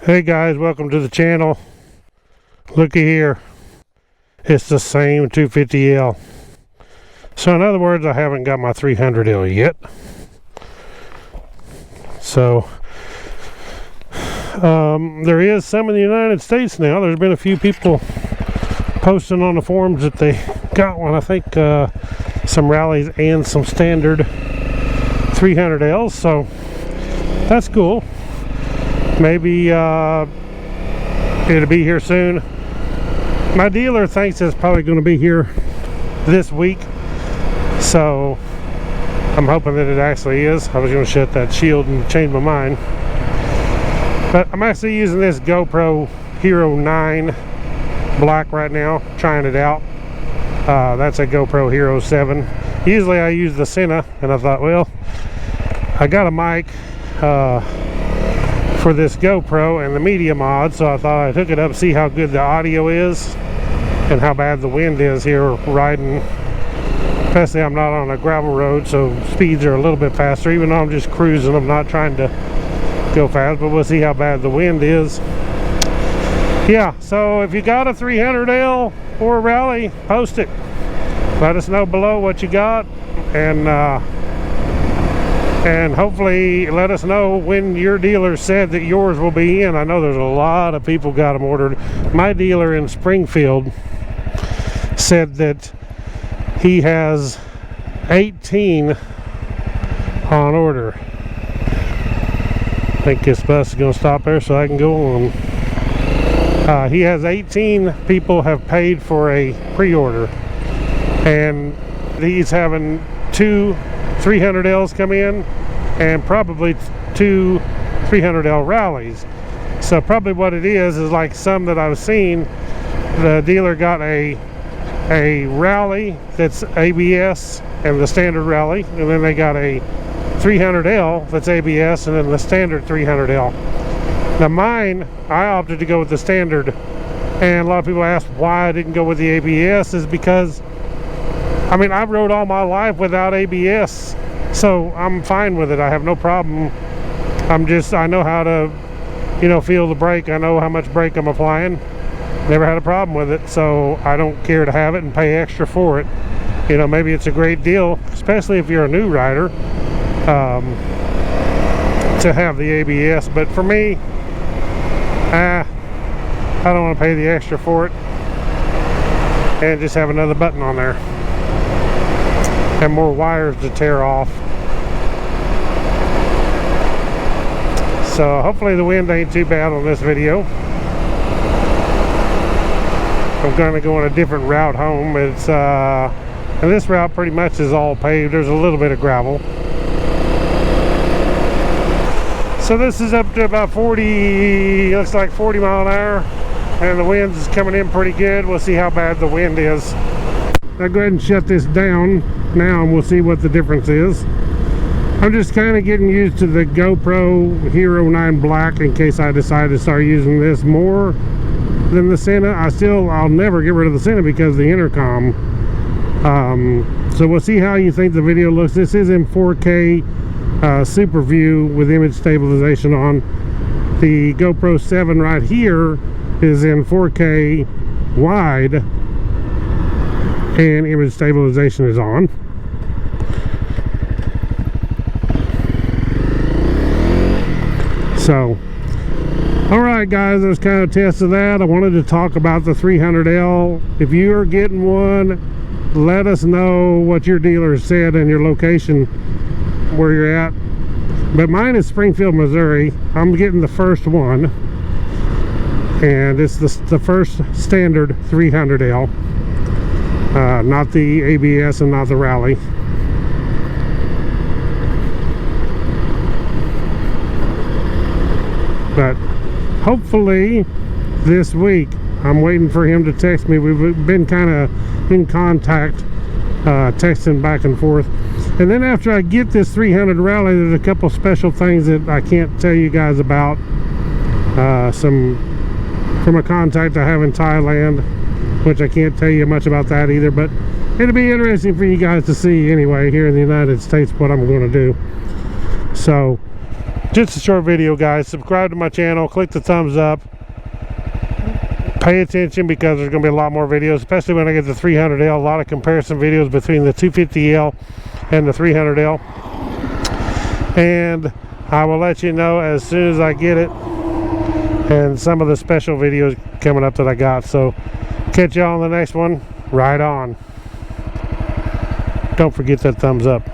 Hey guys, welcome to the channel. Looky here, it's the same 250L. So in other words, I haven't got my 300L yet. So there is some in the United States now. There's been a few people posting on the forums that they got one. I think some rallies and some standard 300Ls, so that's cool. Maybe it'll be here soon. My dealer thinks it's probably going to be here this week, so I'm hoping that it actually is. I was going to shut that shield and change my mind, but I'm actually using this GoPro Hero 9 Black right now, trying it out. That's a GoPro Hero 7. Usually I use the Senna, and I thought, well, I got a mic for this GoPro and the media mod, so I thought I'd hook it up, see how good the audio is and how bad the wind is here riding. Especially I'm not on a gravel road, so speeds are a little bit faster, even though I'm just cruising. I'm not trying to go fast, but we'll see how bad the wind is. Yeah, so if you got a 300L or a rally, post it. Let us know below what you got, and hopefully let us know when your dealer said that yours will be in. I know there's a lot of people got them ordered. My dealer in Springfield said that he has 18 on order. I think this bus is going to stop there so I can go on. He has 18 people have paid for a pre-order, and he's having 2 300Ls come in and probably 2 300L rallies. So probably what it is like some that I've seen, the dealer got a rally that's ABS and the standard rally, and then they got a 300L that's ABS and then the standard 300L. Now mine, I opted to go with the standard, and a lot of people ask why I didn't go with the ABS. Is because I mean, I've rode all my life without ABS, so I'm fine with it. I have no problem. I know how to, feel the brake. I know how much brake I'm applying. Never had a problem with it, so I don't care to have it and pay extra for it. Maybe it's a great deal, especially if you're a new rider, to have the ABS. But for me, I don't want to pay the extra for it and just have another button on there and more wires to tear off. So hopefully the wind ain't too bad on this video. I'm going to go on a different route home. It's and this route pretty much is all paved. There's a little bit of gravel. So this is up to about 40, looks like 40 mile an hour, and the wind is coming in pretty good. We'll see how bad the wind is. I'll go ahead and shut this down now, and we'll see what the difference is. I'm just kind of getting used to the GoPro Hero 9 Black in case I decide to start using this more than the Senna. I'll never get rid of the Senna because of the intercom. So we'll see how you think the video looks. This is in 4K Super View with image stabilization on. The GoPro 7 right here is in 4K wide and image stabilization is on. So alright guys, that's kind of a test of that. I wanted to talk about the 300L. If you are getting one, let us know what your dealer said and your location where you're at. But mine is Springfield, Missouri. I'm getting the first one, and it's the first standard 300L, not the ABS and not the rally. But hopefully this week, I'm waiting for him to text me. We've been kind of in contact, texting back and forth. And then after I get this 300 rally, there's a couple special things that I can't tell you guys about. Some from a contact I have in Thailand, which I can't tell you much about that either, but it'll be interesting for you guys to see anyway here in the United States what I'm going to do. So just a short video, guys. Subscribe to my channel, click the thumbs up, pay attention, because there's going to be a lot more videos, especially when I get the 300L. A lot of comparison videos between the 250L and the 300L, and I will let you know as soon as I get it, and some of the special videos coming up that I got. So catch y'all on the next one. Right on. Don't forget that thumbs up.